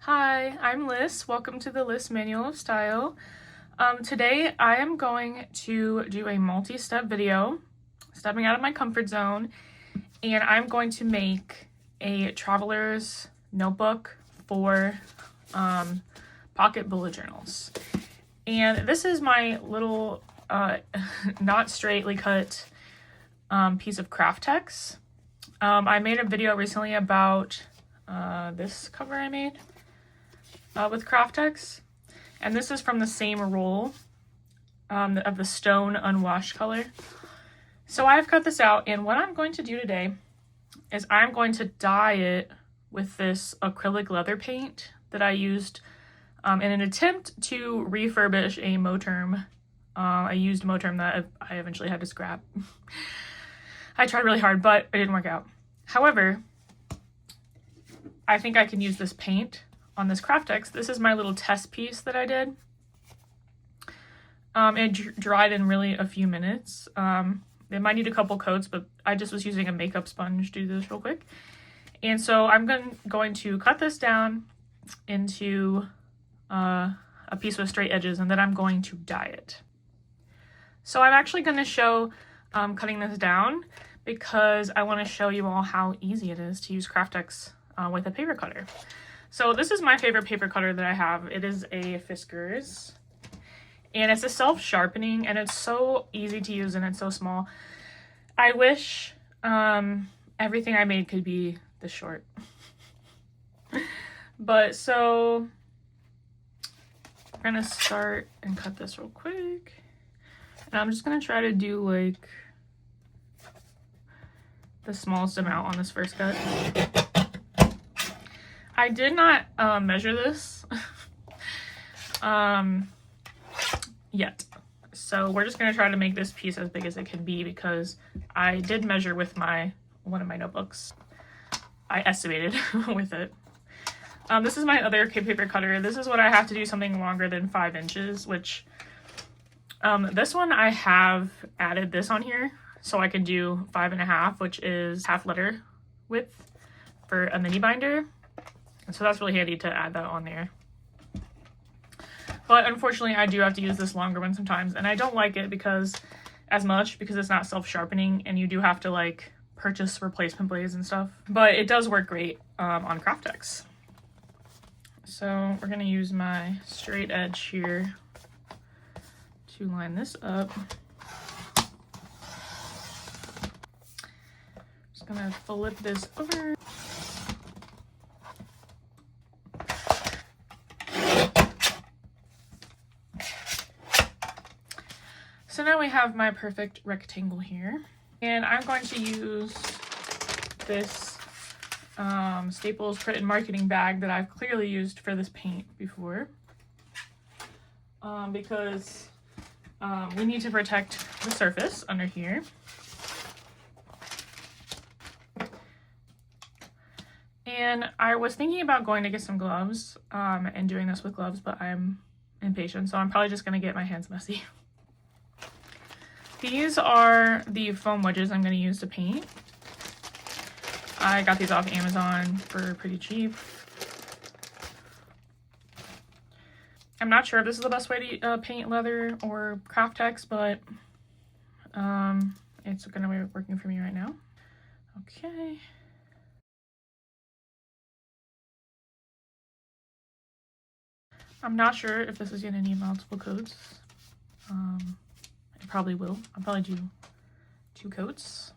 Hi, I'm Liz. Welcome to the Liz Manual of Style. Today I am going to do a multi-step video, stepping out of my comfort zone, and I'm going to make a traveler's notebook for pocket bullet journals. And this is my little not straightly cut piece of Kraft-Tex. I made a video recently about this cover I made with Craftex, and this is from the same roll of the stone unwashed color. So I've cut this out, and what I'm going to do today is I'm going to dye it with this acrylic leather paint that I used in an attempt to refurbish a Moterm, a used Moterm that I eventually had to scrap. I tried really hard, but it didn't work out. However, I think I can use this paint on this Craftex. This is my little test piece that I did. It dried in really a few minutes. It might need a couple coats, but I just was using a makeup sponge to do this real quick. And so I'm going to cut this down into a piece with straight edges, and then I'm going to dye it. So I'm actually going to show cutting this down because I want to show you all how easy it is to use Craftex with a paper cutter. So this is my favorite paper cutter that I have. It is a Fiskars, and it's a self-sharpening, and it's so easy to use, and it's so small. I wish everything I made could be this short. But so we're gonna start and cut this real quick. And I'm just gonna try to do like the smallest amount on this first cut. I did not measure this yet. So we're just gonna try to make this piece as big as it can be because I did measure with one of my notebooks. I estimated with it. This is my other paper cutter. This is what I have to do something longer than 5 inches, which this one I have added this on here so I can do 5.5, which is half letter width for a mini binder. And so that's really handy to add that on there. But unfortunately, I do have to use this longer one sometimes, and I don't like it because it's not self-sharpening, and you do have to like purchase replacement blades and stuff. But it does work great on Craftex. So we're gonna use my straight edge here to line this up. Just gonna flip this over. So now we have my perfect rectangle here, and I'm going to use this Staples print and marketing bag that I've clearly used for this paint before, because we need to protect the surface under here. And I was thinking about going to get some gloves and doing this with gloves, but I'm impatient, so I'm probably just going to get my hands messy. These are the foam wedges I'm going to use to paint. I got these off Amazon for pretty cheap. I'm not sure if this is the best way to paint leather or Craftex, but it's going to be working for me right now. Okay. I'm not sure if this is going to need multiple coats. It probably will. I'll probably do 2 coats.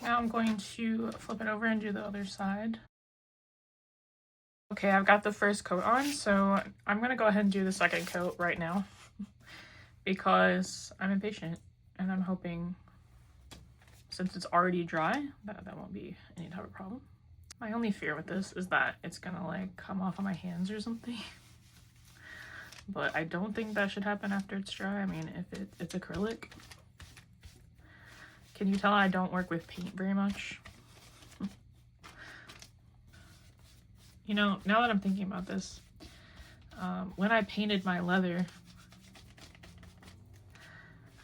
Now I'm going to flip it over and do the other side. Okay, I've got the first coat on, so I'm going to go ahead and do the second coat right now because I'm impatient, and I'm hoping, since it's already dry, that won't be any type of problem. My only fear with this is that it's gonna like come off on my hands or something. But I don't think that should happen after it's dry. I mean, if it's acrylic. Can you tell I don't work with paint very much? You know, now that I'm thinking about this, when I painted my leather,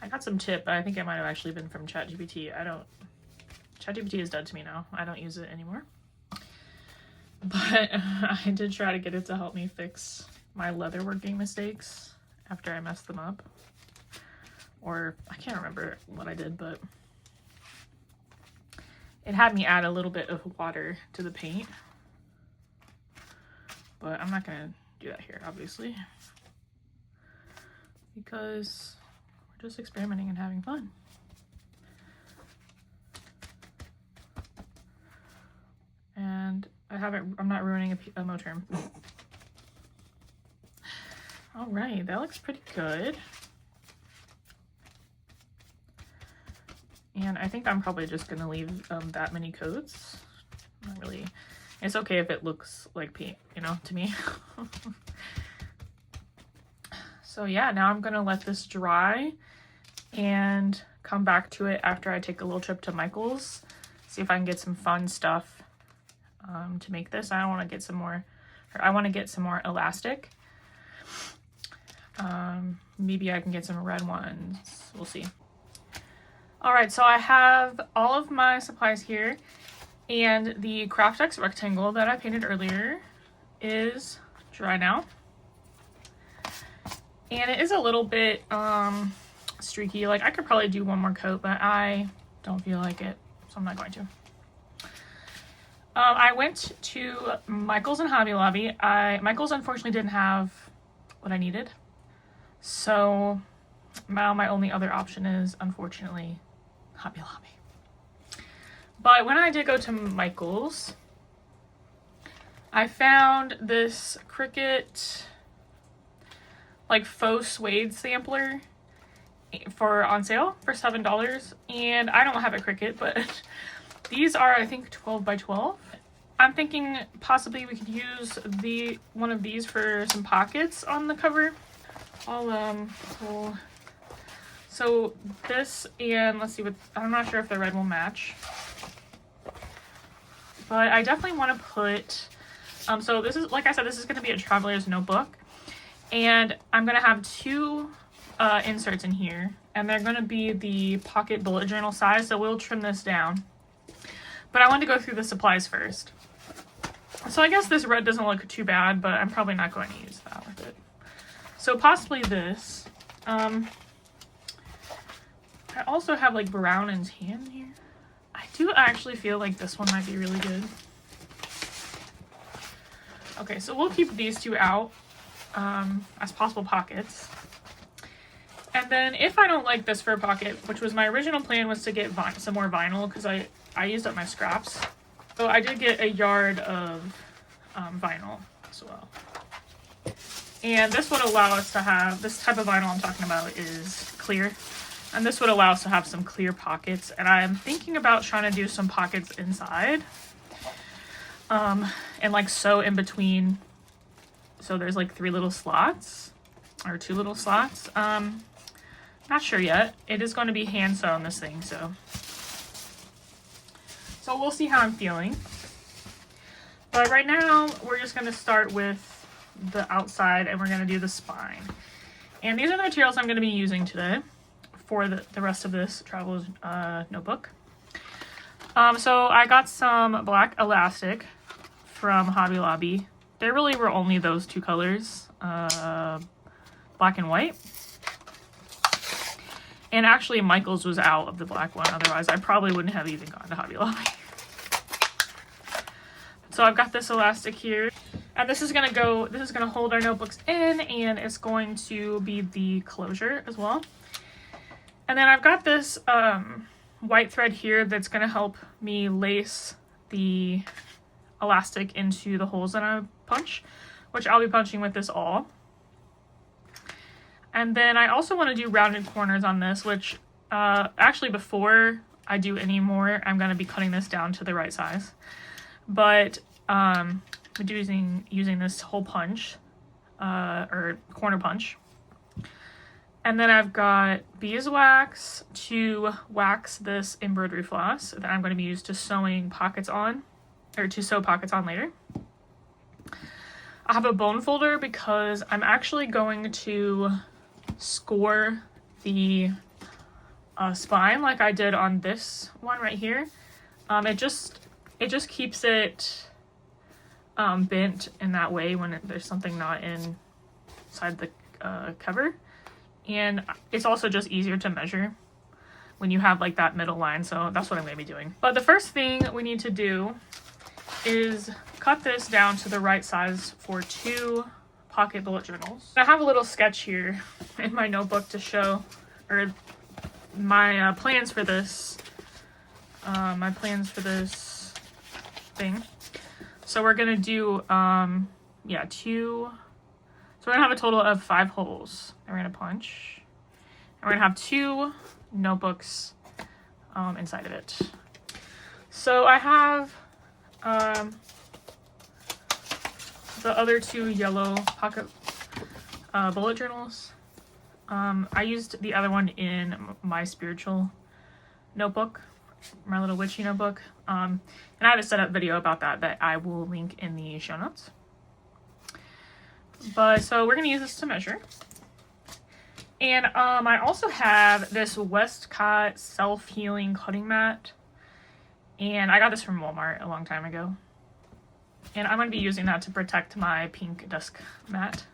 I got some tip, but I think it might have actually been from ChatGPT. ChatGPT is dead to me now. I don't use it anymore. But I did try to get it to help me fix my leatherworking mistakes after I messed them up. Or I can't remember what I did, but it had me add a little bit of water to the paint. But I'm not gonna do that here, obviously, because we're just experimenting and having fun. And I'm not ruining a mo term. All right, that looks pretty good. And I think I'm probably just gonna leave that many coats. Not really. It's okay if it looks like paint, you know, to me. So yeah, now I'm gonna let this dry and come back to it after I take a little trip to Michael's. See if I can get some fun stuff to make this. I want to get some more elastic. Maybe I can get some red ones. We'll see. All right, so I have all of my supplies here, and the Craftex rectangle that I painted earlier is dry now. And it is a little bit streaky. Like, I could probably do one more coat, but I don't feel like it, so I'm not going to. I went to Michael's and Hobby Lobby. Michael's unfortunately didn't have what I needed, so now my only other option is, unfortunately, Hobby Lobby. But when I did go to Michael's, I found this Cricut like faux suede sampler on sale for $7, and I don't have a Cricut, but these are, I think, 12 by 12. I'm thinking possibly we could use one of these for some pockets on the cover. So this, and let's see I'm not sure if the red will match, but I definitely want to put, so this is, like I said, this is going to be a traveler's notebook, and I'm going to have two inserts in here, and they're going to be the pocket bullet journal size, so we'll trim this down. But I wanted to go through the supplies first. So I guess this red doesn't look too bad, but I'm probably not going to use that with it. So possibly this. I also have like brown and tan here. I do actually feel like this one might be really good. Okay, so we'll keep these two out as possible pockets. And then if I don't like this for a pocket, which was my original plan, was to get some more vinyl, because I used up my scraps. So I did get a yard of vinyl as well. And this would allow us to have, this type of vinyl I'm talking about is clear. And this would allow us to have some clear pockets. And I'm thinking about trying to do some pockets inside. And like sew in between. So there's like 3 little slots. Or 2 little slots. Not sure yet. It is going to be hand sewn, this thing, so we'll see how I'm feeling. But right now, we're just going to start with the outside, and we're going to do the spine. And these are the materials I'm going to be using today for the rest of this travel notebook. So I got some black elastic from Hobby Lobby. There really were only those 2 colors, black and white. And actually Michael's was out of the black one, otherwise I probably wouldn't have even gone to Hobby Lobby. So I've got this elastic here, and this is gonna hold our notebooks in, and it's going to be the closure as well. And then I've got this white thread here that's gonna help me lace the elastic into the holes that I punch, which I'll be punching with this awl. And then I also want to do rounded corners on this, which actually before I do any more, I'm going to be cutting this down to the right size. But I'm using this hole punch, or corner punch. And then I've got beeswax to wax this embroidery floss that I'm going to be used to sewing pockets on, or to sew pockets on later. I have a bone folder because I'm actually going to score the spine like I did on this one right here. It just keeps it bent in that way when there's something not inside the cover, and it's also just easier to measure when you have like that middle line, so that's what I'm going to be doing. But the first thing we need to do is cut this down to the right size for 2 pocket bullet journals. I have a little sketch here in my notebook to show, or my plans for this thing. So we're gonna do 2, so we're gonna have a total of 5 holes, and we're gonna punch, and we're gonna have 2 notebooks inside of it. So I have the other 2 yellow pocket bullet journals. I used the other one in my spiritual notebook, my little witchy notebook, and I have a setup video about that I will link in the show notes. But so we're gonna use this to measure. And I also have this Westcott self-healing cutting mat, and I got this from Walmart a long time ago, and I'm going to be using that to protect my pink desk mat.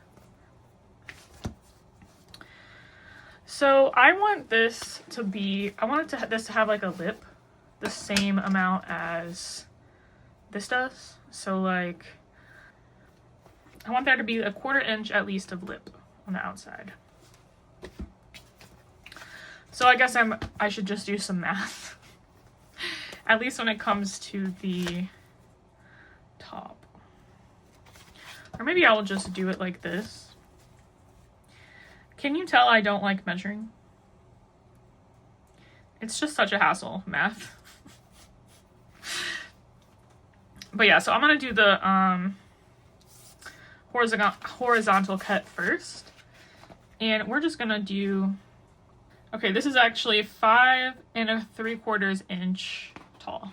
So I want this to be, this to have like a lip the same amount as this does. So like, I want there to be a 1/4 inch at least of lip on the outside. So I guess I should just do some math, at least when it comes to the top. Or maybe I'll just do it like this. Can you tell I don't like measuring? It's just such a hassle, math. But yeah, so I'm gonna do the horizontal cut first, and we're just gonna do, okay, this is actually 5 3/4 inch tall.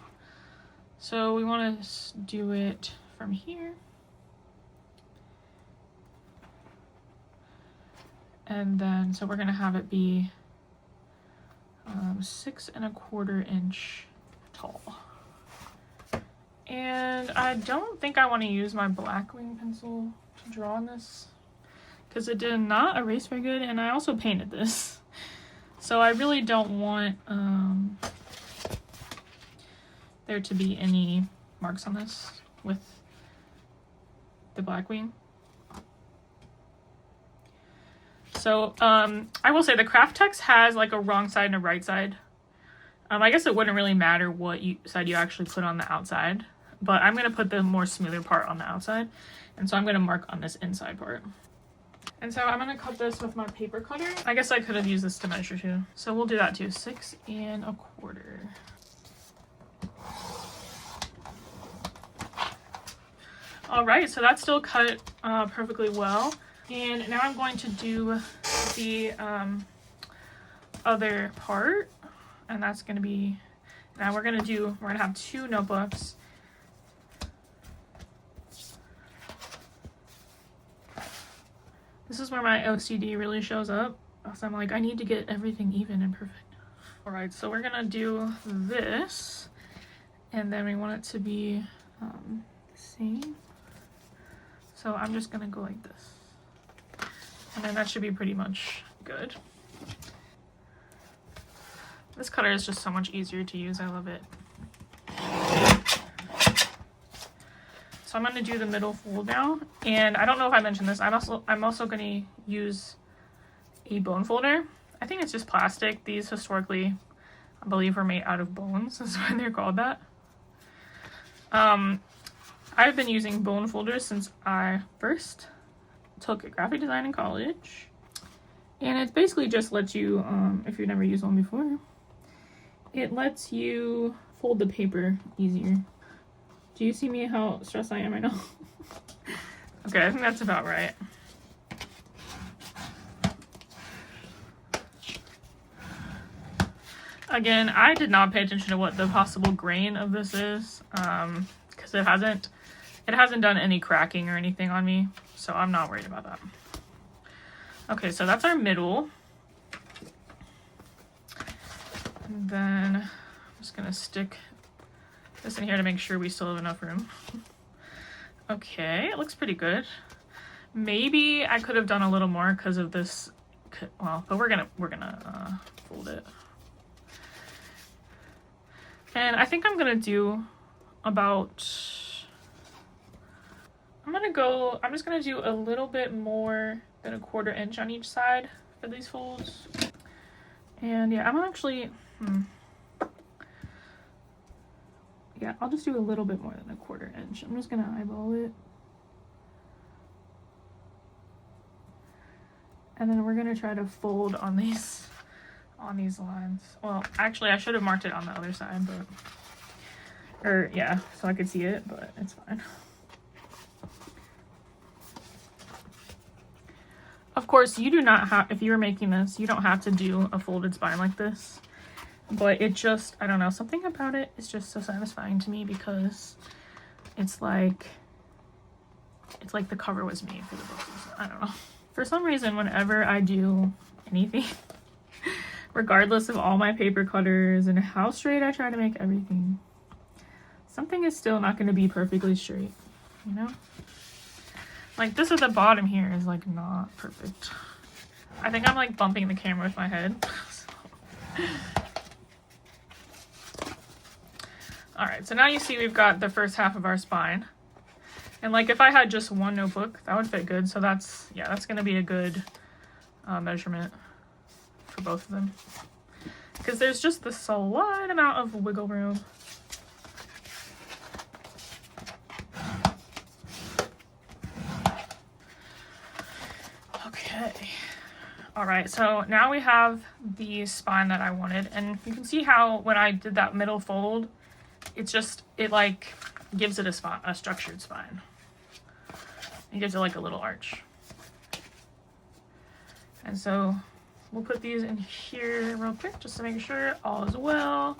So we want to do it from here. And then, so we're going to have it be 6 1/4 inch tall. And I don't think I want to use my black wing pencil to draw on this, because it did not erase very good, and I also painted this. So I really don't want there to be any marks on this with the black wing. So I will say the Craftex has like a wrong side and a right side. I guess it wouldn't really matter what side you actually put on the outside, but I'm going to put the more smoother part on the outside, and so I'm going to mark on this inside part. And so I'm going to cut this with my paper cutter. I guess I could have used this to measure too. So we'll do that too, 6 1/4. All right, so that's still cut perfectly well. And now I'm going to do the other part, and that's going to be, now we're going to have 2 notebooks. This is where my OCD really shows up. So I'm like, I need to get everything even and perfect. All right, so we're gonna do this, and then we want it to be the same. So I'm just gonna go like this, and then that should be pretty much good. This cutter is just so much easier to use. I love it. So I'm going to do the middle fold now, and I don't know if I mentioned this, I'm also going to use a bone folder. I think it's just plastic. These historically, I believe, were made out of bones. That's why they're called that. I've been using bone folders since I first took graphic design in college, and it basically just lets you, if you've never used one before, it lets you fold the paper easier. Do you see me how stressed I am right now? Okay, I think that's about right. Again, I did not pay attention to what the possible grain of this is, because it hasn't done any cracking or anything on me, so I'm not worried about that. Okay, so that's our middle. And then I'm just gonna stick this in here to make sure we still have enough room. Okay, it looks pretty good. Maybe I could have done a little more because of this, well, but we're gonna fold it. And I think I'm gonna do about, I'm just gonna do a little bit more than a 1/4 inch on each side for these folds. And yeah, I'm actually, yeah, I'll just do a little bit more than a 1/4 inch. I'm just gonna eyeball it. And then we're gonna try to fold on these lines. Well, actually I should have marked it on the other side, but, or yeah, so I could see it, but it's fine. Of course, you do not have, if you're making this, you don't have to do a folded spine like this. But it just, I don't know, something about it is just so satisfying to me because it's like the cover was made for the book. I don't know. For some reason, whenever I do anything, regardless of all my paper cutters and how straight I try to make everything, something is still not going to be perfectly straight, you know? Like this at the bottom here is like not perfect. I think I'm like bumping the camera with my head. All right, so now you see we've got the first half of our spine. And like if I had just one notebook, that would fit good. So that's, yeah, that's gonna be a good measurement for both of them. Because there's just the slight amount of wiggle room. Okay. All right, so now we have the spine that I wanted. And you can see how when I did that middle fold, it's just, it like gives it a structured spine. It gives it like a little arch. And so we'll put these in here real quick just to make sure all is well.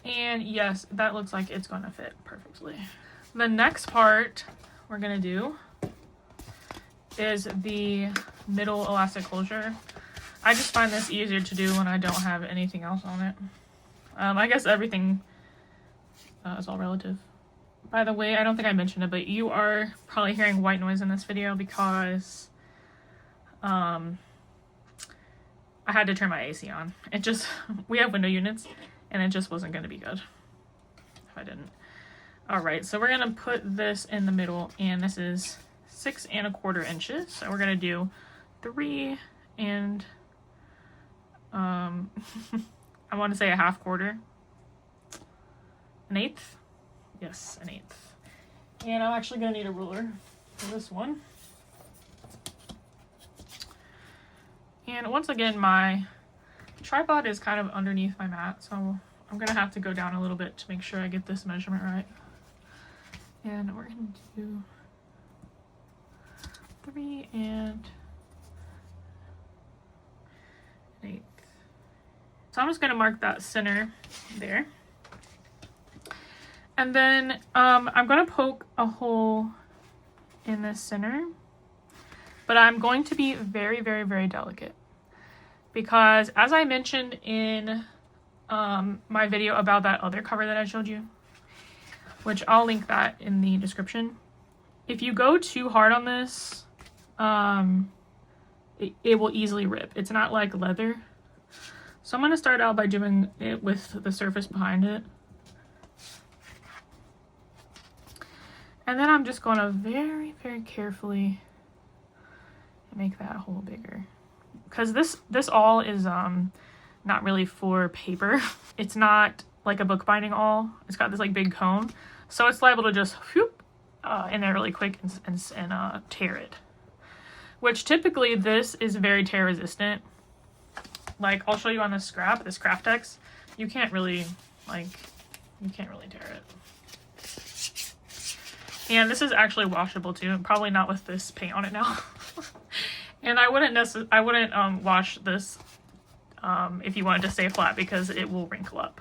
And yes, that looks like it's gonna fit perfectly. The next part we're gonna do is the middle elastic closure. I just find this easier to do when I don't have anything else on it. I guess everything is all relative. By the way, I don't think I mentioned it, but you are probably hearing white noise in this video because I had to turn my AC on. It just, we have window units and it just wasn't going to be good if I didn't. All right, so we're going to put this in the middle, and this is 6 1/4 inches. So we're going to do 3 and I want to say a 1/2 quarter. 1/8. Yes, 1/8. And I'm actually going to need a ruler for this one. And once again, my tripod is kind of underneath my mat, so I'm going to have to go down a little bit to make sure I get this measurement right. And we're going to do 3 and 1/8. So I'm just going to mark that center there. And then I'm going to poke a hole in the center, but I'm going to be very, very, very delicate because as I mentioned in my video about that other cover that I showed you, which I'll link that in the description, if you go too hard on this, it will easily rip. It's not like leather. So I'm going to start out by doing it with the surface behind it. And then I'm just going to very, very carefully make that hole bigger. Because this awl is not really for paper. It's not like a bookbinding awl. It's got this like big cone. So it's liable to just whoop in there really quick and tear it. Which typically this is very tear resistant. Like I'll show you on this scrap, this Craftex. You can't really tear it. And this is actually washable too, probably not with this paint on it now. And I wouldn't wash this if you wanted to stay flat because it will wrinkle up.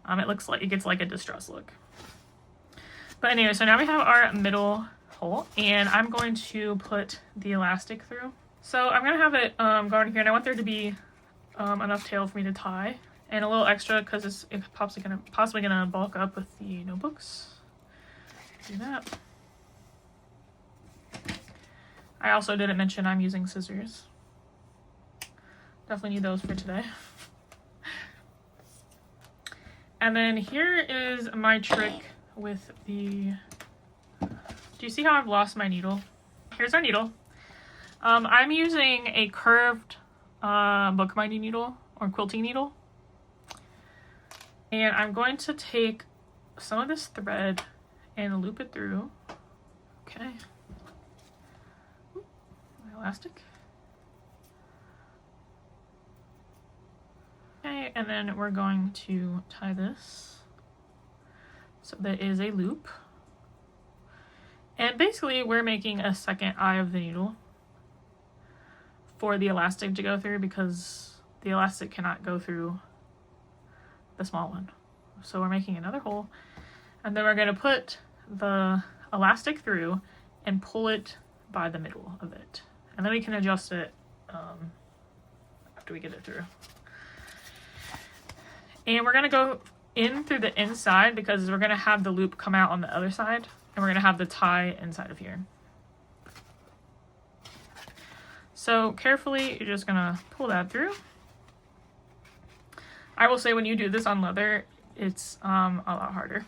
It looks like it gets like a distressed look. But anyway, so now we have our middle hole, and I'm going to put the elastic through. So I'm gonna have it going here, and I want there to be enough tail for me to tie. And a little extra because it's possibly gonna bulk up with the notebooks. Do that. I also didn't mention I'm using scissors. Definitely need those for today. And then here is my trick with the... Do you see how I've lost my needle? Here's our needle. I'm using a curved bookbinding needle or quilting needle. And I'm going to take some of this thread and loop it through. Okay. My elastic. Okay, and then we're going to tie this so there is a loop. And basically we're making a second eye of the needle for the elastic to go through because the elastic cannot go through the small one. So we're making another hole, and then we're going to put the elastic through and pull it by the middle of it, and then we can adjust it after we get it through. And we're going to go in through the inside because we're going to have the loop come out on the other side, and we're going to have the tie inside of here. So carefully you're just going to pull that through. I will say when you do this on leather, it's a lot harder.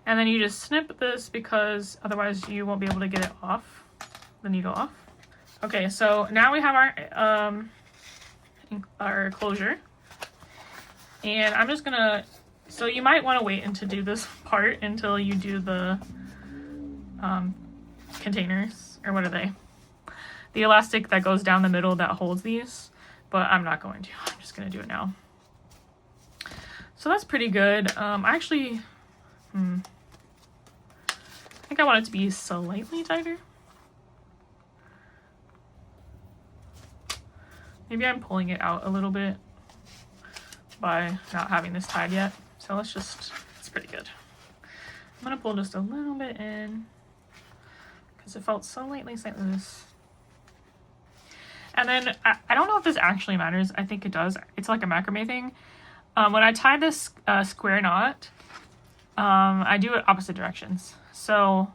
And then you just snip this because otherwise you won't be able to get it off, the needle off. Okay, so now we have our closure. And I'm just gonna, so you might want to wait to do this part until you do the containers, or what are they? The elastic that goes down the middle that holds these. But I'm not going to. I'm just going to do it now. So that's pretty good. I think I want it to be slightly tighter. Maybe I'm pulling it out a little bit by not having this tied yet. So let's just, it's pretty good. I'm going to pull just a little bit in because it felt slightly loose. And then, I don't know if this actually matters. I think it does. It's like a macrame thing. When I tie this square knot, I do it opposite directions. So,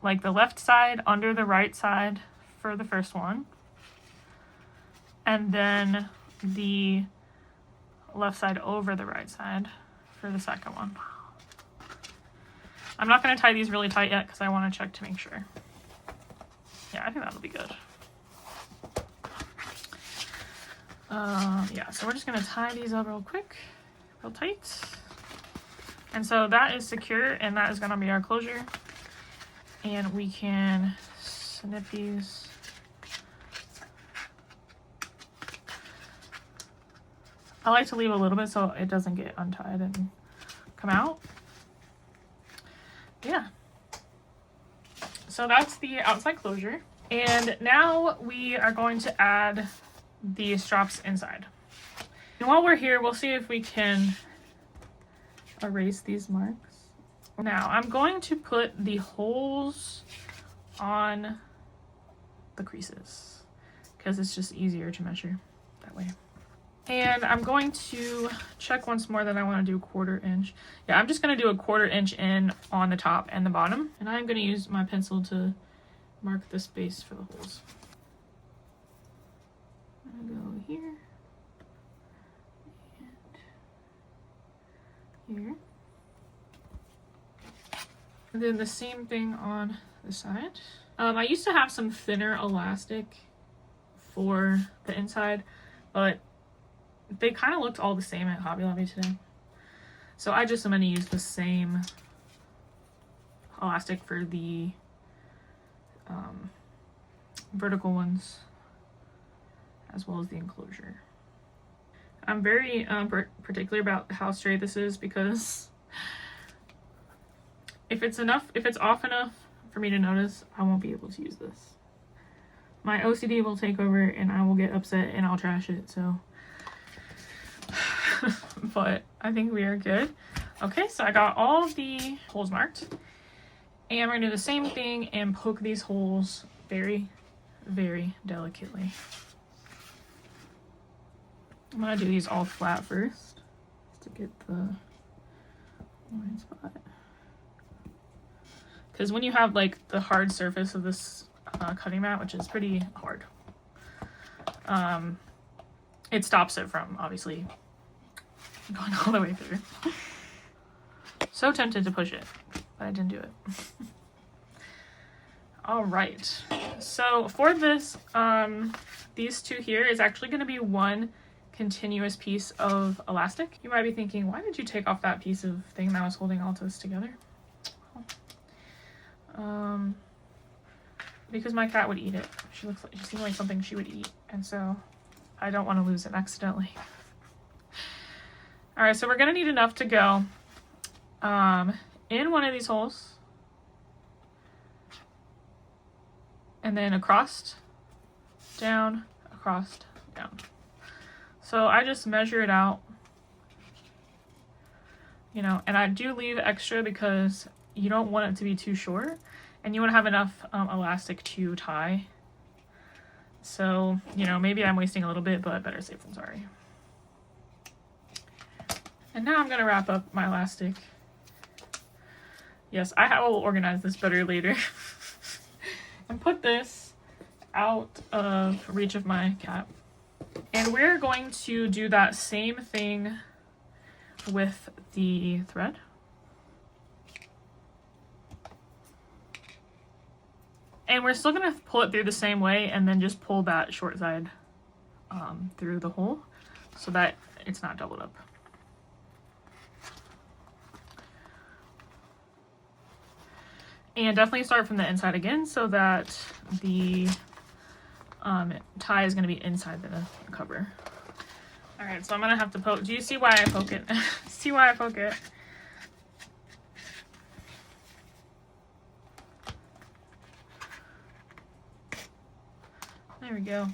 like the left side under the right side for the first one. And then the left side over the right side for the second one. I'm not going to tie these really tight yet because I want to check to make sure. Yeah, I think that'll be good. Yeah, so we're just gonna tie these up real quick, real tight. And so that is secure, and that is gonna be our closure. And we can snip these. I like to leave a little bit so it doesn't get untied and come out. Yeah. So that's the outside closure. And now we are going to add the straps inside. And while we're here, we'll see if we can erase these marks. Now I'm going to put the holes on the creases because it's just easier to measure that way. And I'm going to check once more that I want to do 1/4 inch. Yeah, I'm just going to do a 1/4 inch in on the top and the bottom. And I'm going to use my pencil to mark the space for the holes. I'm gonna go here and here. And then the same thing on the side. I used to have some thinner elastic for the inside, but they kind of looked all the same at Hobby Lobby today. So I just am going to use the same elastic for the vertical ones as well as the enclosure. I'm very particular about how straight this is because if it's off enough for me to notice, I won't be able to use this. My OCD will take over and I will get upset and I'll trash it, so. But I think we are good. Okay, so I got all of the holes marked. And we're gonna do the same thing and poke these holes very, very delicately. I'm gonna do these all flat first to get the line spot. Because when you have like the hard surface of this cutting mat, which is pretty hard, it stops it from obviously going all the way through. So tempted to push it, but I didn't do it. All right, so for this, these two here is actually going to be one continuous piece of elastic. You might be thinking, why did you take off that piece of thing that was holding all this together? Because my cat would eat it. She seemed like something she would eat, and so I don't want to lose it accidentally. All right, so we're gonna need enough to go in one of these holes, and then across, down, across, down. So I just measure it out, you know, and I do leave extra because you don't want it to be too short, and you want to have enough elastic to tie. So, you know, maybe I'm wasting a little bit, but better safe than sorry. And now I'm going to wrap up my elastic. Yes, I will organize this better later. And put this out of reach of my cat. And we're going to do that same thing with the thread. And we're still going to pull it through the same way and then just pull that short side through the hole so that it's not doubled up. And definitely start from the inside again so that the tie is going to be inside the cover. All right, so I'm going to have to poke. Do you see why I poke it? See why I poke it? There we go.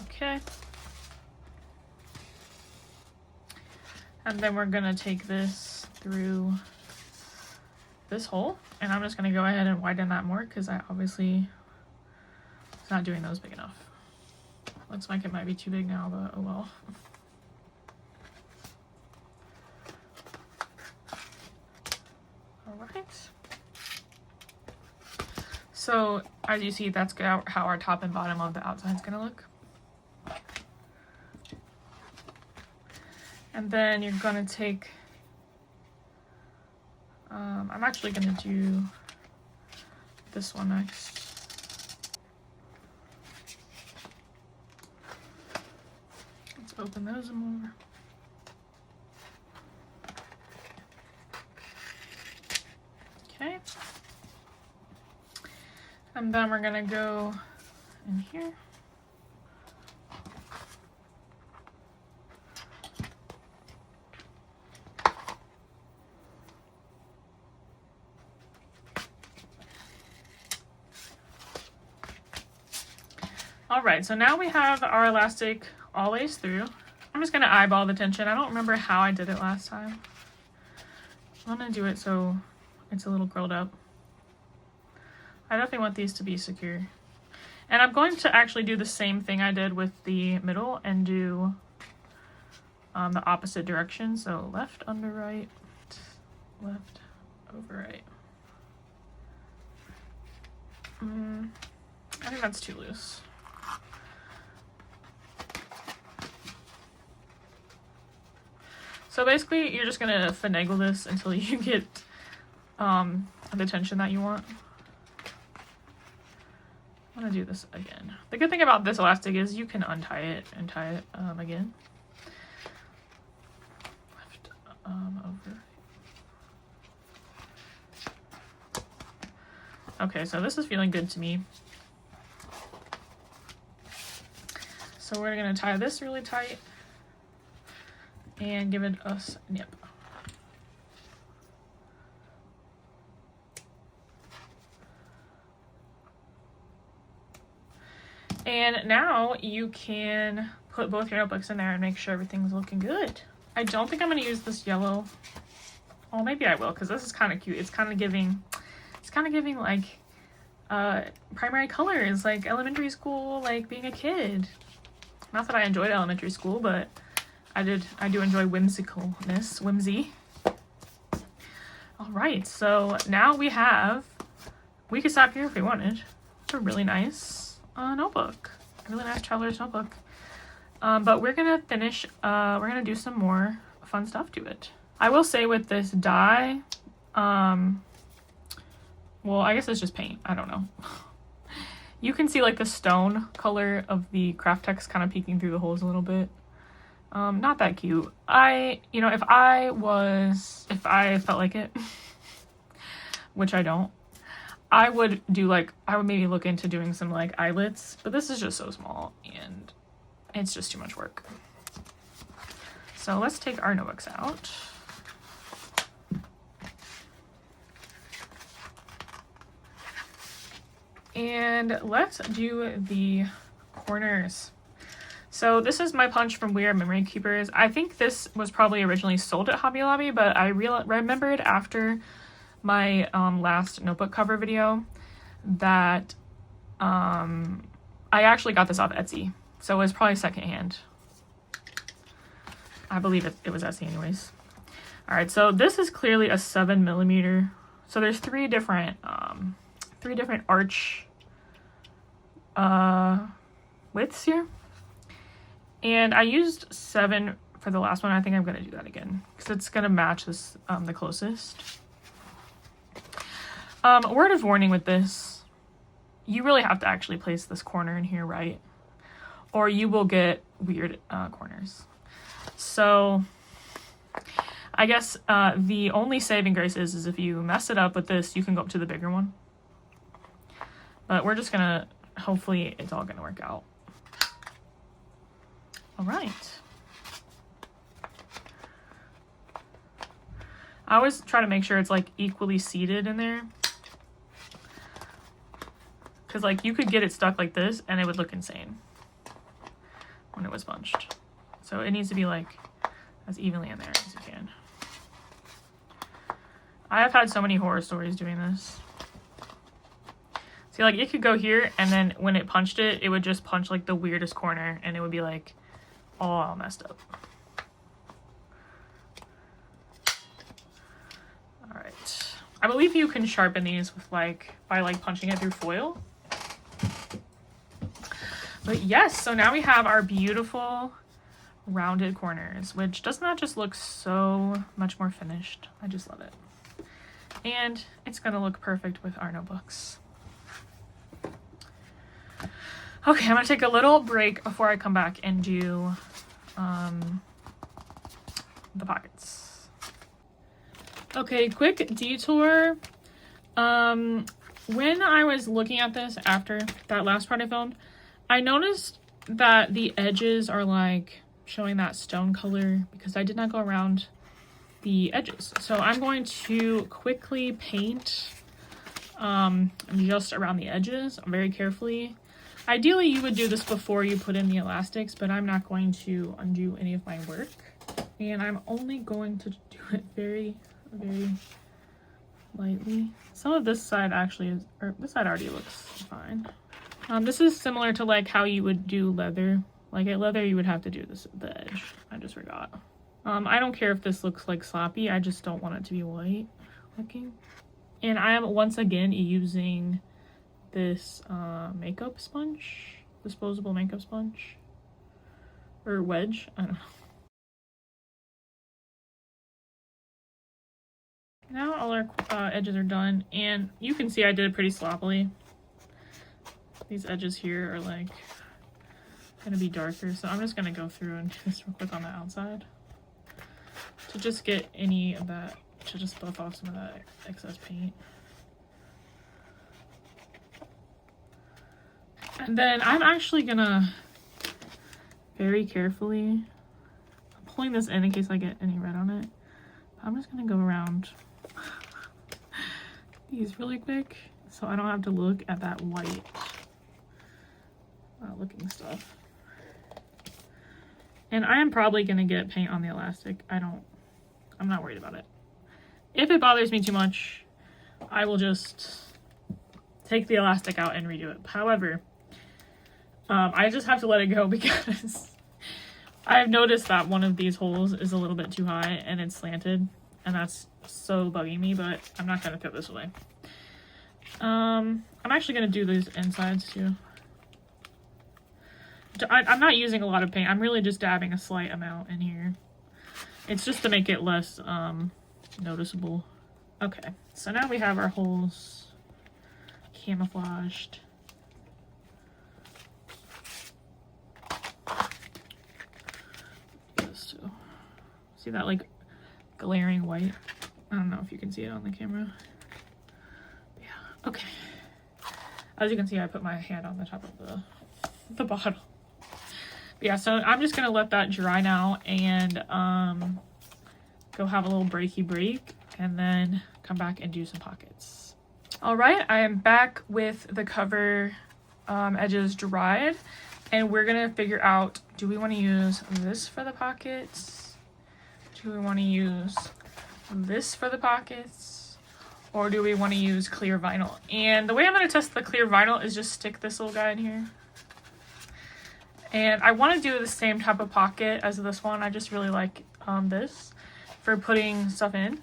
Okay. And then we're gonna take this through this hole, and I'm just gonna go ahead and widen that more because I obviously it's not doing those big enough. Looks like it might be too big now, but oh well. All right. So as you see, that's how our top and bottom of the outside is gonna look. And then you're gonna take, I'm actually gonna do this one next. Let's open those more. Okay. And then we're gonna go in here. All right, so now we have our elastic all ways through. I'm just gonna eyeball the tension. I don't remember how I did it last time. I'm gonna do it so it's a little curled up. I definitely want these to be secure. And I'm going to actually do the same thing I did with the middle and do the opposite direction. So left under right, left over right. I think that's too loose. So basically you're just gonna finagle this until you get the tension that you want. I'm gonna do this again. The good thing about this elastic is you can untie it and tie it again. Left over. Okay, so this is feeling good to me. So we're gonna tie this really tight and give it a snip. And now you can put both your notebooks in there and make sure everything's looking good. I don't think I'm going to use this yellow. Oh, maybe I will, because this is kind of cute. It's kind of giving like primary colors, like elementary school, like being a kid. Not that I enjoyed elementary school, but I do enjoy whimsy. All right, so now we could stop here if we wanted. It's a really nice notebook, a really nice traveler's notebook. But we're gonna finish, we're gonna do some more fun stuff to it. I will say with this die, well, I guess it's just paint, I don't know. You can see like the stone color of the Craftex kind of peeking through the holes a little bit. Not that cute. You know, if I felt like it, which I don't, I would maybe look into doing some like eyelets, but this is just so small and it's just too much work. So let's take our notebooks out. And let's do the corners. So this is my punch from We Are Memory Keepers. I think this was probably originally sold at Hobby Lobby, but I remembered after my last notebook cover video that I actually got this off Etsy. So it was probably secondhand. I believe it was Etsy anyways. All right, so this is clearly a 7mm. So there's three different arch widths here. And I used 7 for the last one. I think I'm gonna do that again because it's gonna match this the closest. Word of warning with this, you really have to actually place this corner in here right, or you will get weird corners. So I guess the only saving grace is if you mess it up with this, you can go up to the bigger one. But we're just gonna, hopefully it's all gonna work out. All right. I always try to make sure it's like equally seated in there. Cause like you could get it stuck like this and it would look insane when it was punched. So it needs to be like as evenly in there as you can. I have had so many horror stories doing this. See, like it could go here and then when it punched it, it would just punch like the weirdest corner and it would be like all messed up. All right. I believe you can sharpen these with by punching it through foil. But yes, so now we have our beautiful rounded corners, which does not just look so much more finished. I just love it. And it's gonna look perfect with our notebooks. Okay, I'm gonna take a little break before I come back and do the pockets. Okay, quick detour. When I was looking at this after that last part I filmed, I noticed that the edges are like showing that stone color because I did not go around the edges. So I'm going to quickly paint just around the edges very carefully. Ideally, you would do this before you put in the elastics, but I'm not going to undo any of my work. And I'm only going to do it very, very lightly. Some of this side actually is, or this side already looks fine. This is similar to like how you would do leather. Like at leather, you would have to do this at the edge. I just forgot. I don't care if this looks like sloppy. I just don't want it to be white looking. And I am once again using this makeup sponge, disposable makeup sponge, or wedge, I don't know. Now all our edges are done, and you can see I did it pretty sloppily. These edges here are like gonna be darker, so I'm just gonna go through and do this real quick on the outside to just get any of that, to just buff off some of that excess paint. And then I'm actually gonna very carefully, I'm pulling this in case I get any red on it. I'm just gonna go around these really quick so I don't have to look at that white looking stuff. And I am probably gonna get paint on the elastic. I'm not worried about it. If it bothers me too much, I will just take the elastic out and redo it. However, I just have to let it go because I've noticed that one of these holes is a little bit too high and it's slanted, and that's so bugging me, but I'm not gonna throw this away. I'm actually gonna do these insides too. I'm not using a lot of paint. I'm really just dabbing a slight amount in here. It's just to make it less noticeable. Okay, so now we have our holes camouflaged. This too. See that like glaring white? I don't know if you can see it on the camera. Yeah, okay. As you can see, I put my hand on the top of the bottle. But yeah, so I'm just gonna let that dry now and go have a little breaky break and then come back and do some pockets. All right, I am back with the cover edges dried, and we're gonna figure out, do we want to use this for the pockets? Do we want to use this for the pockets? Or do we want to use clear vinyl? And the way I'm gonna test the clear vinyl is just stick this little guy in here. And I want to do the same type of pocket as this one. I just really like this for putting stuff in.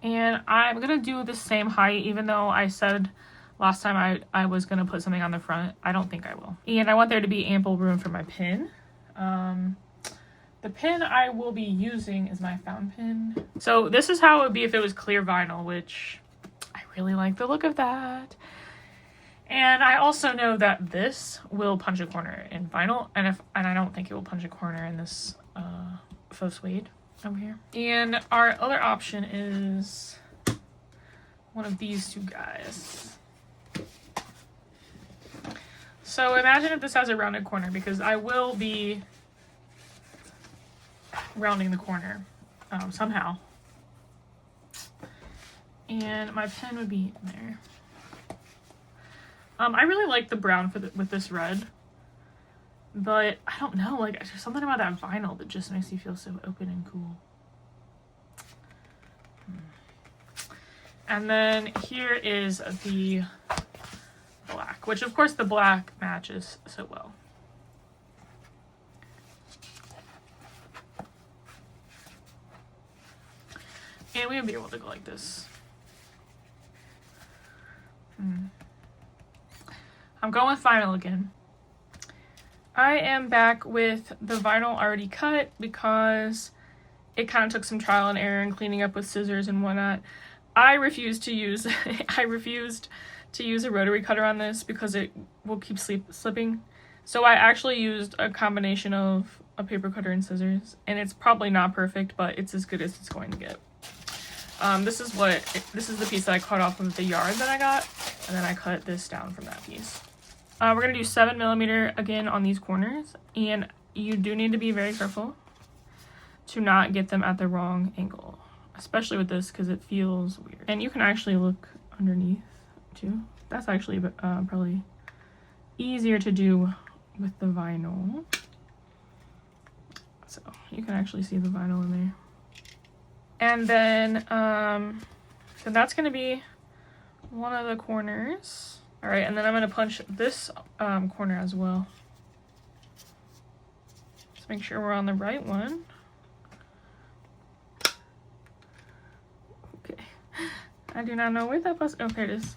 And I'm going to do the same height, even though I said last time I was going to put something on the front. I don't think I will. And I want there to be ample room for my pin. The pin I will be using is my fountain pin. So this is how it would be if it was clear vinyl, which I really like the look of that. And I also know that this will punch a corner in vinyl, and I don't think it will punch a corner in this faux suede over here. And our other option is one of these two guys. So imagine if this has a rounded corner, because I will be rounding the corner somehow. And my pen would be in there. I really like the brown with this red, but I don't know, like there's something about that vinyl that just makes you feel so open and cool. And then here is the black, which of course the black matches so well. And we would be able to go like this. I'm going with vinyl again. I am back with the vinyl already cut because it kind of took some trial and error and cleaning up with scissors and whatnot. I refused to use a rotary cutter on this because it will keep slipping. So I actually used a combination of a paper cutter and scissors, and it's probably not perfect, but it's as good as it's going to get. This is the piece that I cut off of the yard that I got, and then I cut this down from that piece. We're gonna do 7mm again on these corners, and you do need to be very careful to not get them at the wrong angle, especially with this because it feels weird. And you can actually look underneath too. That's actually probably easier to do with the vinyl. So you can actually see the vinyl in there. And then, so that's gonna be one of the corners. All right, and then I'm gonna punch this corner as well. Just make sure we're on the right one. Okay, I do not know where that was. Okay, it is.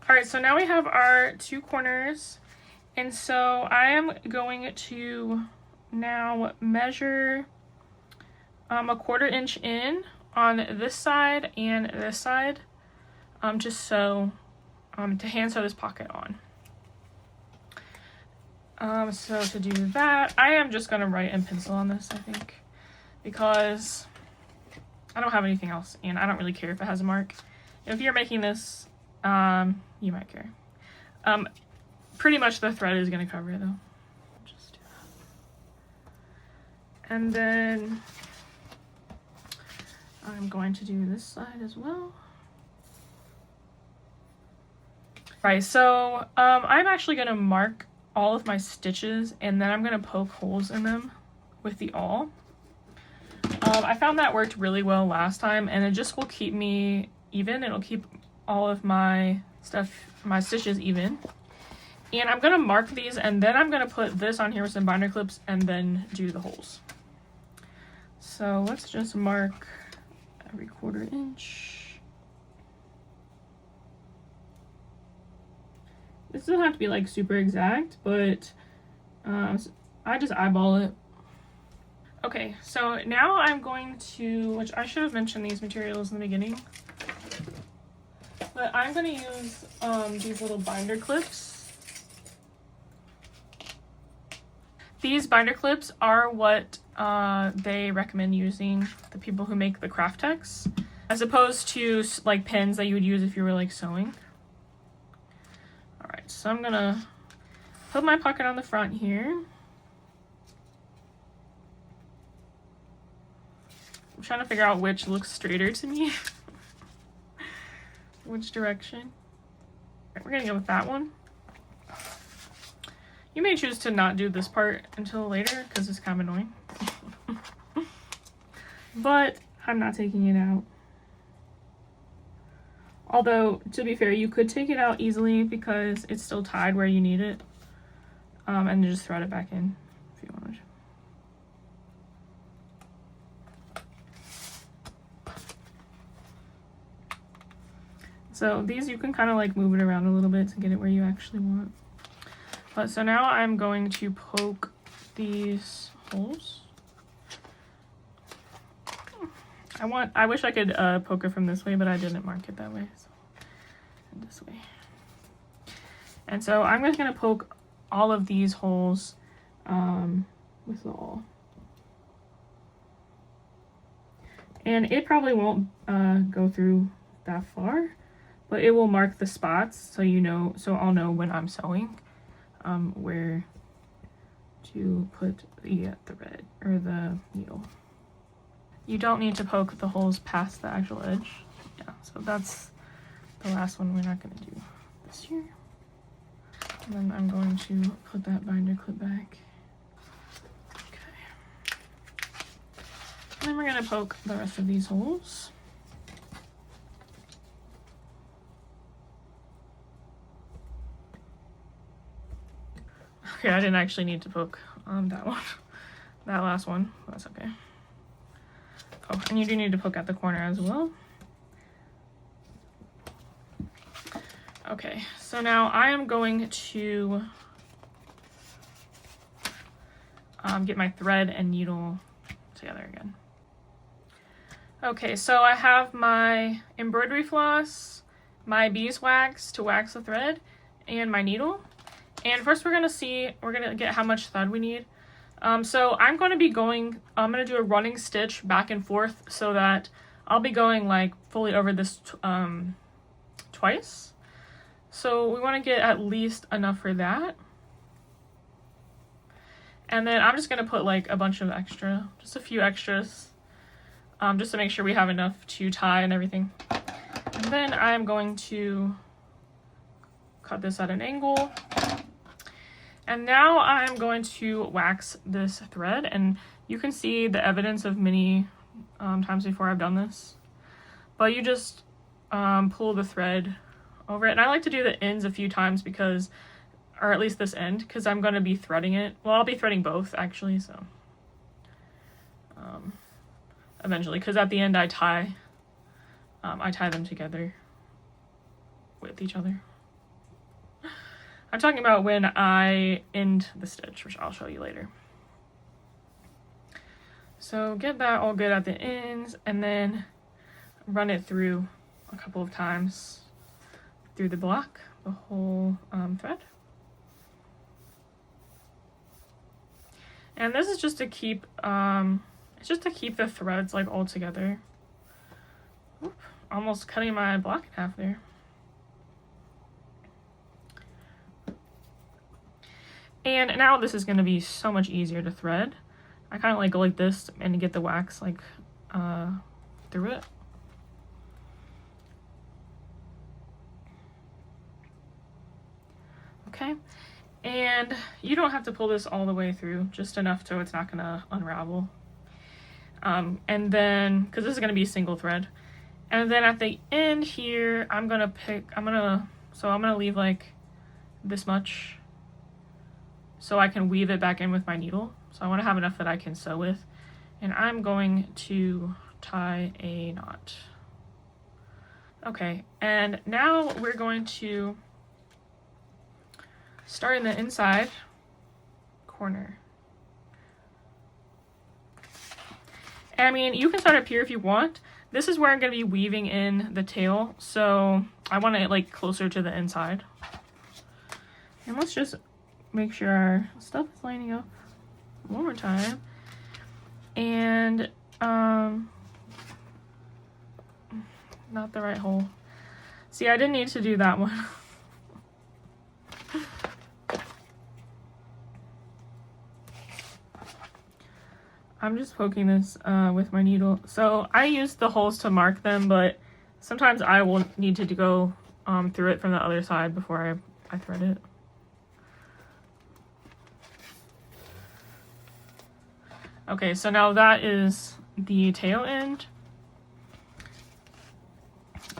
All right, so now we have our two corners. And so I am going to now measure a 1/4 inch in on this side and this side, just so to hand sew this pocket on. So to do that, I am just gonna write in pencil on this, I think, because I don't have anything else, and I don't really care if it has a mark. If you're making this, you might care. Pretty much the thread is gonna cover it though. Just do that. And then I'm going to do this side as well. Right, so I'm actually gonna mark all of my stitches, and then I'm gonna poke holes in them with the awl. I found that worked really well last time, and it just will keep me even. It'll keep all of my stitches even. And I'm gonna mark these, and then I'm gonna put this on here with some binder clips and then do the holes. So let's just mark every 1/4 inch. This doesn't have to be like super exact, but I just eyeball it. Okay, so now I'm going to, which I should have mentioned these materials in the beginning, but I'm going to use these little binder clips. These binder clips are what they recommend using, the people who make the Craftex, as opposed to like pins that you would use if you were like sewing. All right, so I'm gonna put my pocket on the front here. I'm trying to figure out which looks straighter to me. Which direction. Right, we're gonna go with that one. You may choose to not do this part until later because it's kind of annoying. But I'm not taking it out. Although, to be fair, you could take it out easily because it's still tied where you need it. And just thread it back in if you wanted. So these you can kind of like move it around a little bit to get it where you actually want. But so now I'm going to poke these holes. I wish I could poke it from this way, but I didn't mark it that way. So this way. And so I'm just gonna poke all of these holes with the awl. And it probably won't go through that far, but it will mark the spots so you know, so I'll know when I'm sewing where to put the thread or the needle. You don't need to poke the holes past the actual edge. Yeah, so that's the last one. We're not going to do this here. And then I'm going to put that binder clip back. Okay. And then we're going to poke the rest of these holes. Okay, I didn't actually need to poke that one. That last one. That's okay. Oh, and you do need to poke at the corner as well. Okay, so now I am going to get my thread and needle together again. Okay, so I have my embroidery floss, my beeswax to wax the thread, and my needle. And first we're gonna get how much thread we need. So I'm going to do a running stitch back and forth so that I'll be going like fully over this twice. So we want to get at least enough for that. And then I'm just going to put like a bunch of just a few extras, just to make sure we have enough to tie and everything. And then I'm going to cut this at an angle. And now I'm going to wax this thread, and you can see the evidence of many times before I've done this. But you just pull the thread over it, and I like to do the ends a few times because, or at least this end, because I'm going to be threading it. Well, I'll be threading both actually, so eventually, because at the end I tie them together with each other. I'm talking about when I end the stitch, which I'll show you later. So get that all good at the ends, and then run it through a couple of times through the block, the whole thread. And this is just to keep, it's just to keep the threads like all together. Oop, almost cutting my block in half there. And now this is going to be so much easier to thread. I kind of like go like this and get the wax like through it. Okay, and you don't have to pull this all the way through, just enough so it's not going to unravel. And then, because this is going to be single thread, And then at the end here, I'm gonna leave like this much so I can weave it back in with my needle. So I want to have enough that I can sew with. And I'm going to tie a knot. Okay, and now we're going to start in the inside corner. And I mean, you can start up here if you want. This is where I'm going to be weaving in the tail, so I want it like closer to the inside. And let's just make sure our stuff is lining up one more time. And not the right hole. See, I didn't need to do that one. I'm just poking this with my needle. So I use the holes to mark them, but sometimes I will need to go through it from the other side before I thread it. Okay, so now that is the tail end.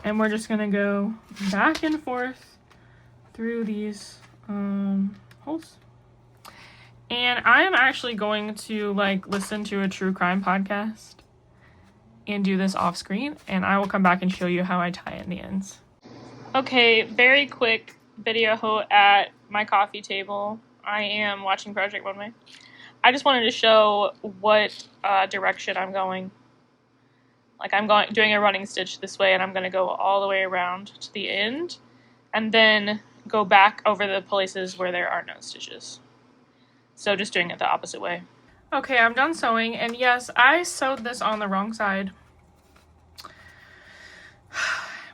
And we're just gonna go back and forth through these holes. And I am actually going to like listen to a true crime podcast and do this off screen, and I will come back and show you how I tie in the ends. Okay, very quick video at my coffee table. I am watching Project One Way. I just wanted to show what direction I'm going. Like I'm doing a running stitch this way, and I'm going to go all the way around to the end and then go back over the places where there are no stitches. So just doing it the opposite way. Okay, I'm done sewing, and yes, I sewed this on the wrong side.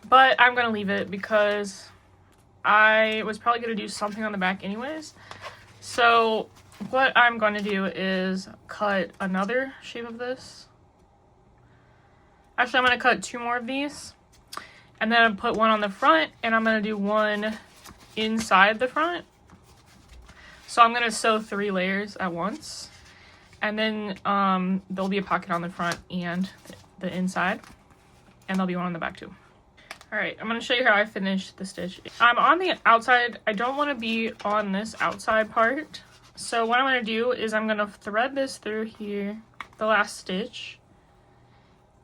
But I'm going to leave it because I was probably going to do something on the back anyways. So what I'm going to do is cut another shape of this. Actually, I'm going to cut 2 more of these, and then I'll put one on the front, and I'm going to do one inside the front. So I'm going to sew 3 layers at once, and then there'll be a pocket on the front and the inside, and there'll be one on the back too. All right, I'm going to show you how I finished the stitch. I'm on the outside. I don't want to be on this outside part. So what I'm going to do is I'm going to thread this through here, the last stitch,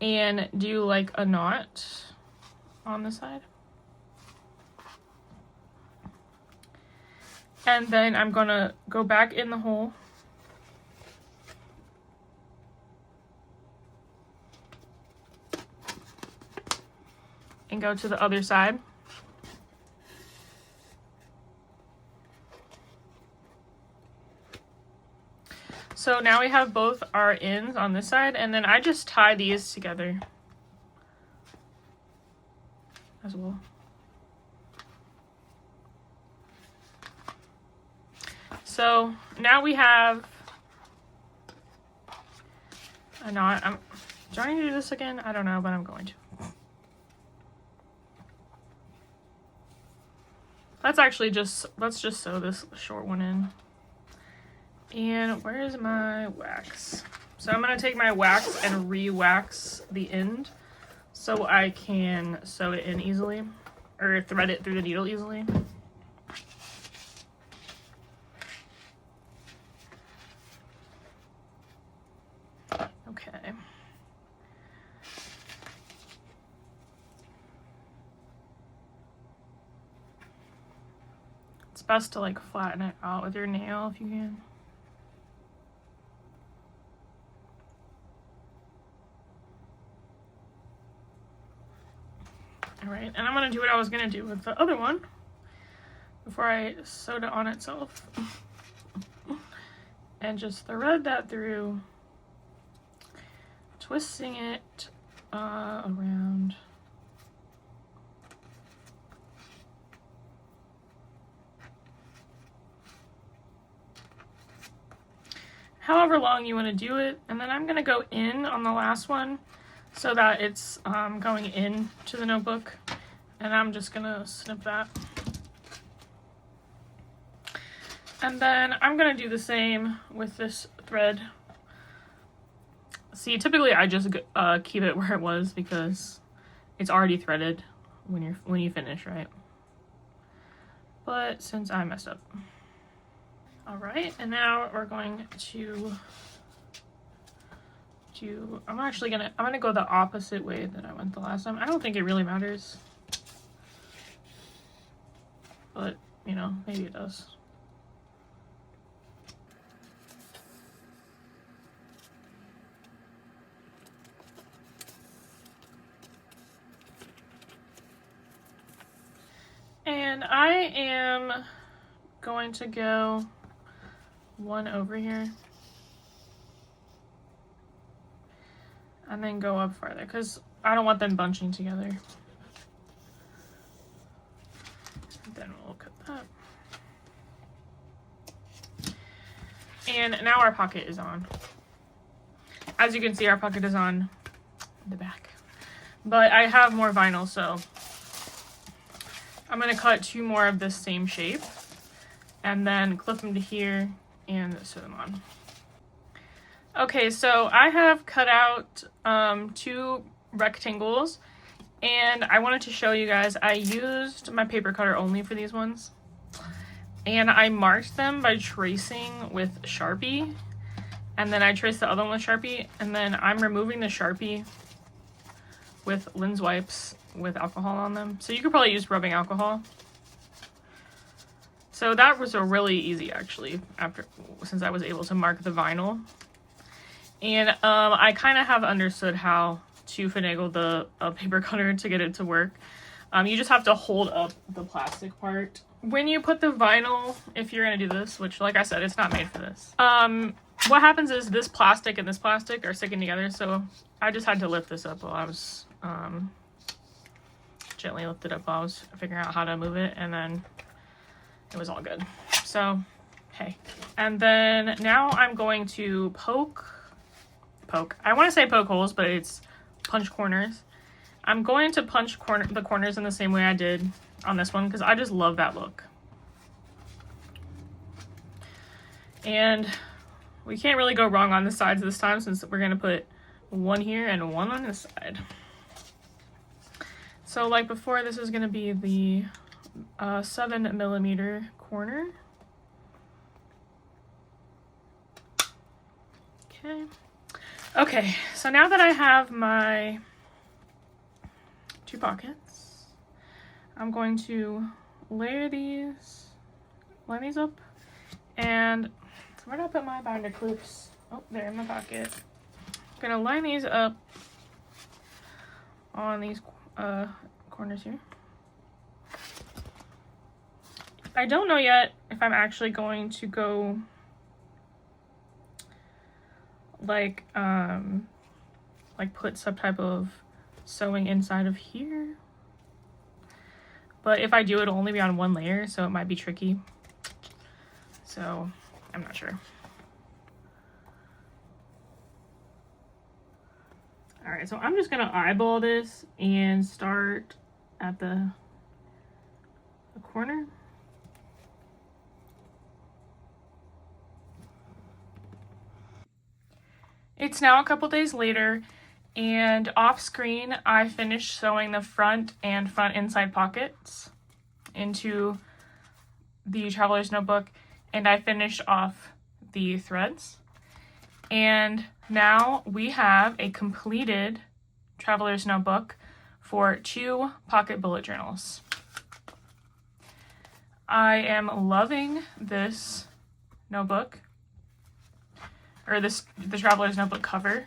and do like a knot on the side. And then I'm going to go back in the hole. And go to the other side. So now we have both our ends on this side, and then I just tie these together as well. So now we have a knot. Do I need to do this again? I don't know, but I'm going to. Let's just sew this short one in. And where is my wax? So I'm going to take my wax and re-wax the end so I can sew it in easily, or thread it through the needle easily. Okay. It's best to like flatten it out with your nail if you can. Alright, and I'm going to do what I was going to do with the other one before I sewed it on itself. And just thread that through, twisting it around. However long you want to do it, and then I'm going to go in on the last one so that it's going into the notebook, and I'm just going to snip that. And then I'm going to do the same with this thread. See, typically I just keep it where it was because it's already threaded when you finish, right? But since I messed up. All right, and now we're going to I'm gonna go the opposite way that I went the last time. I don't think it really matters, but you know, maybe it does. And I am going to go one over here and then go up farther because I don't want them bunching together. Then we'll cut that. And now our pocket is on. As you can see, our pocket is on the back. But I have more vinyl, so I'm going to cut 2 more of this same shape and then clip them to here and sew them on. Okay, so I have cut out 2 rectangles, and I wanted to show you guys. I used my paper cutter only for these ones, and I marked them by tracing with Sharpie, and then I traced the other one with Sharpie, and then I'm removing the Sharpie with lens wipes with alcohol on them. So you could probably use rubbing alcohol. So that was a really easy, actually, since I was able to mark the vinyl. And I kind of have understood how to finagle the paper cutter to get it to work. You just have to hold up the plastic part. When you put the vinyl, if you're gonna do this, which like I said, it's not made for this. What happens is this plastic and this plastic are sticking together, so I just had to lift this up while I was, gently lift it up while I was figuring out how to move it, and then it was all good. So, hey. And then now I'm going to poke. I want to say poke holes, but it's punch corners. I'm going to punch the corners in the same way I did on this one because I just love that look. And we can't really go wrong on the sides this time since we're going to put one here and one on this side. So like before, this is going to be the 7mm corner. Okay, so now that I have my 2 pockets, I'm going to line these up, and where did I put my binder clips? Oh, they're in my pocket. I'm gonna line these up on these corners here. I don't know yet if I'm actually going to go like put some type of sewing inside of here, but if I do, it'll only be on 1 layer, so it might be tricky, so I'm not sure. All right, so I'm just gonna eyeball this and start at the corner. It's now a couple days later, and off screen I finished sewing the front and front inside pockets into the traveler's notebook, and I finished off the threads. And now we have a completed traveler's notebook for 2 pocket bullet journals. I am loving this notebook, or the traveler's notebook cover.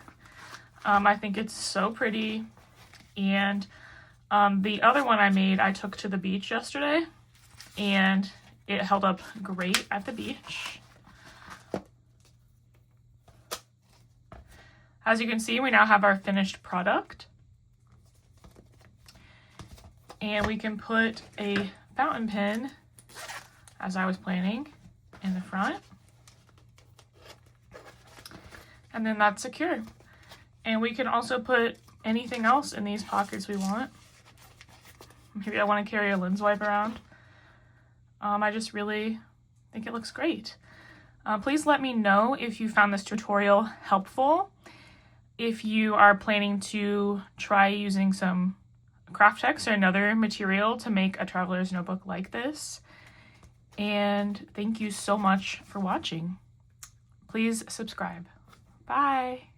I think it's so pretty, and the other one I made I took to the beach yesterday, and it held up great at the beach. As you can see, we now have our finished product, and we can put a fountain pen, as I was planning, in the front. And then that's secure. And we can also put anything else in these pockets we want. Maybe I want to carry a lens wipe around. I just really think it looks great. Please let me know if you found this tutorial helpful. If you are planning to try using some Kraft-Tex or another material to make a traveler's notebook like this. And thank you so much for watching. Please subscribe. Bye.